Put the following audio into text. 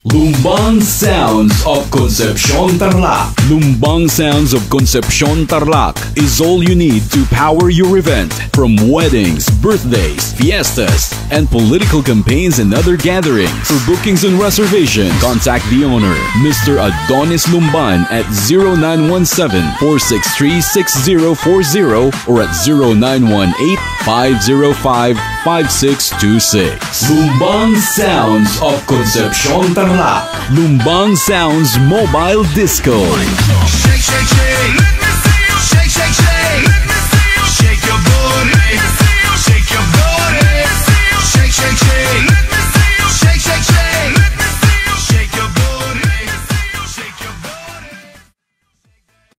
Lumbang Sounds of Concepcion Tarlac. Lumbang Sounds of Concepcion Tarlac is all you need to power your event. From weddings, birthdays, fiestas, and political campaigns and other gatherings. For bookings and reservation, contact the owner, Mr. Adonis Lumban at 0917-463-6040 or at 0918-505-5626. Lumbang Sounds of Concepcion Tarlac. Lumbang Sounds Mobile Disco. Shake, shake, shake. Let me see you shake, shake, shake.